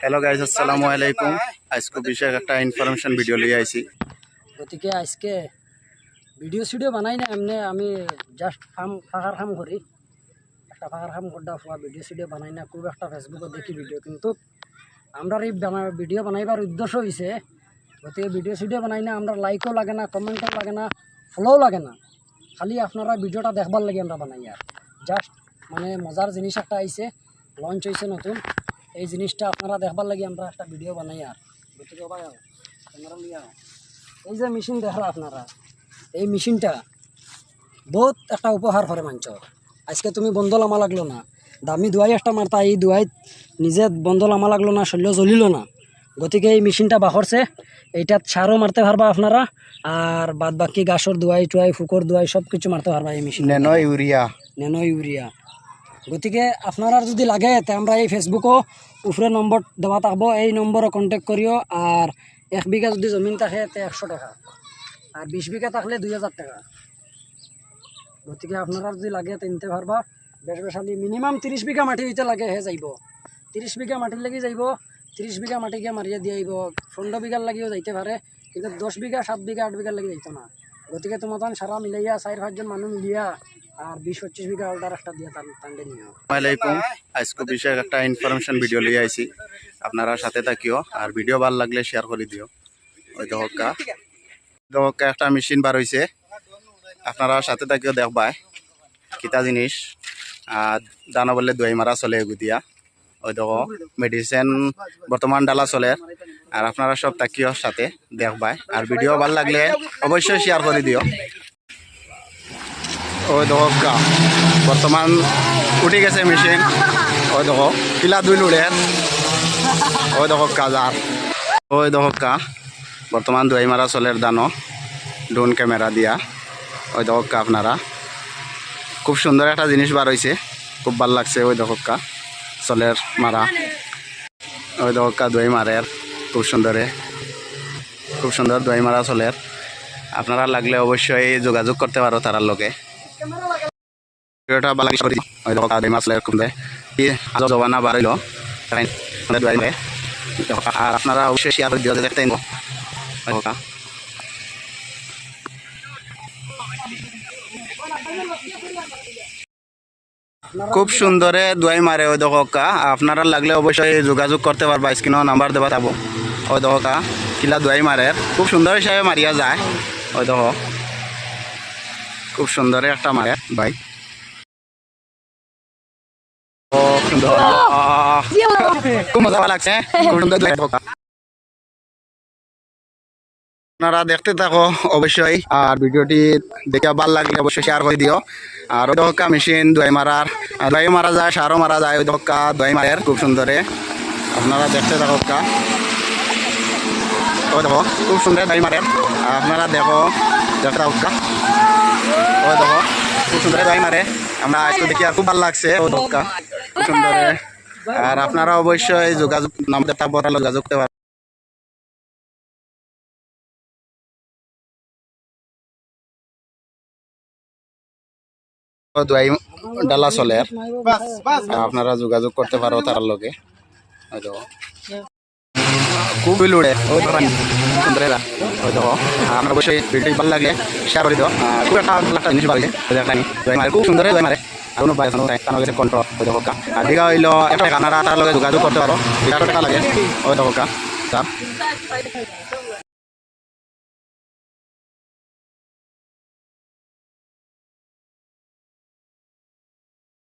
Hello guys, আসসালামু আলাইকুম। আজকে বিশেষ একটা ইনফরমেশন ভিডিও লিয়ে আইছি। গতিকে আজকে ভিডিও বানাই না, এমনি আমি জাস্ট ফাঁকার কাম করি, একটা ফাঁকার কাম করতে হওয়া ভিডিও বানাই না, খুব একটা ফেসবুকে দেখি ভিডিও, কিন্তু আমরা এই ভিডিও বানাইবার উদ্দেশ্য হয়েছে, গতিকে ভিডিও বানাই না, আমরা লাইকও লাগে না, কমেন্টও লাগে না, ফলোও লাগে না, খালি আপনারা ভিডিওটা দেখবার লাগে আমরা বানাই। আর জাস্ট মানে মজার জিনিস একটা আইছে, লঞ্চ হয়েছে নতুন, এই জিনিসটা আপনারা দেখবার লাগে আমরা একটা ভিডিও বানাই। আর গতিকে ভাই ক্যামেরা লিয়া এই যে মেশিন দেখলা আপনারা, এই মেশিনটা বহুত একটা উপহার করে মাঞ্চর। আজকে তুমি বন্ধ লামা লাগলো না, দামি দুয়াই একটা মারতা, এই দুয়াই নিজে বন্ধ লামা লাগলো না, শল্য জ্বলিল না। গতিকে এই মেশিনটা বাহরছে, এইটাত সারও মারতে পারবা আপনারা, আর বাদ বাকি গাছর দুয়াই টুয়াই ফুকর দুয়াই সব কিছু মারতে পারবা এই মেশিন, ন্যানো ইউরিয়া। গতিকে আপনারা যদি লাগে তে আমরা এই ফেসবুকও উপরে নম্বর দেওয়া থাকবো, এই নম্বরও কন্ট্যাক্ট করিও। আর 1 বিঘা যদি জমিন থাকে তে 100 টাকা, আর 20 বিঘা থাকলে 2000 টাকা। গতিকে আপনারা যদি লাগে তে নিতে পারবা। বেশালি মিনিমাম 30 বিঘা মাটি হইতে লাগে, হে যাইব 30 বিঘা মাটির লাগি যাইব, 30 বিঘা মাটিকে মারিয়ে দিয়ে আইব। 15 বিঘার লাগিও যাইতে পারে, কিন্তু 10 বিঘা 7 বিঘা 8 বিঘার লাগি যাইতো না। গতিকে তোমার সারা মিলাইয়া 4-5 জন মানুষ মিলিয়া আর 20-25 বিঘা অর্ডার একটা দিয়ে টান্ডে নিও। আলাইকুম, আজকে বিশেষ একটা ইনফরমেশন ভিডিও লিয়ে আইছি। আপনারা সাথে থাকিও, আর ভিডিও ভালো লাগলে শেয়ার করে দিও। ওই দহকা একটা মেশিন বার হয়েছে, আপনারা সাথে থাকিও দেখবাই কিতা জিনিস। দানা বললে দই মারা চলে এগুদিয়া, ওই দেখো মেডিসিন বর্তমান ডালা চলে। আর আপনারা সব থাকিও সাথে দেখবাই, আর ভিডিও ভালো লাগলে অবশ্যই শেয়ার করে দিও। ওই দেখো বর্তমান উঠে গেছে মেশিন, ওই দেখো কিলা দুই লুড়ে, ওই দেখো কাজার, ওই দেখো বর্তমান দই মারা চলের দানো ড্রোন ক্যামেরা দিয়া। ওই দেখো আপনারা খুব সুন্দর একটা জিনিস বার হয়েছে, খুব ভাল লাগছে। ওই দেখো চলের মারা, ওই দেখো দই মারের খুব সুন্দর দই মারা চলের। আপনারা লাগলে অবশ্যই যোগাযোগ করতে পারো তারার লগে। জবানা বাড়াইল, আর আপনারা অবশ্যই শেয়ার করে দিও দেখতে। খুব সুন্দরে দোয়াই মারে, ওই দোকা আপনারা লাগলে অবশ্যই যোগাযোগ করতে পারবা, স্ক্রিনও নাম্বার দেওয়া থাকবো। ওই দোকা কিলা দোয়াই মারে, খুব সুন্দর হিসাবে মারিয়া যায়। ওই দেখো খুব সুন্দরে একটা মারে ভাই, খুব মজা লাগছে, খুব সুন্দর। আপনারা দেখতে থাকো অবশ্যই, আর ভিডিওটি দেখে ভালো লাগলে অবশ্যই শেয়ার করে দিও। আর ওই দহকা মেশিন দোয়াই মারা যায়, সারও মারা যায়। ওই দহকা দোয়াই মারের খুব সুন্দরে, আপনারা দেখতে থাকো। ওই দেখো খুব সুন্দর দোয়াই মারের, আপনারা দেখতে থাকো। ওই দেখো খুব সুন্দর দোয়াই মারে, আমরা একটু দেখি আর খুব ভালো লাগছে। ওই দহকা খুব সুন্দরে, আর আপনারা অবশ্যই যোগাযোগ নাম্বার থাকবো, যোগাযোগ করতে পারবেন। দোয়াই ডালা চলে, আপনারা যোগাযোগ করতে পারো তার লগে। খুব লুড়ে, ওই দেখো আপনার অবশ্যই ভিডিও ভালো লাগলে শেয়ার করে দিও। খুব একটা জিনিস ভালো লাগে, খুব সুন্দর দোয়াই মারে। কন্ট্রোল ওই দেখো, আর দীঘা হইলো একটা কানাডা, তার লগে যোগাযোগ করতে পারো। 11 টাকা লাগে। ওই দেখো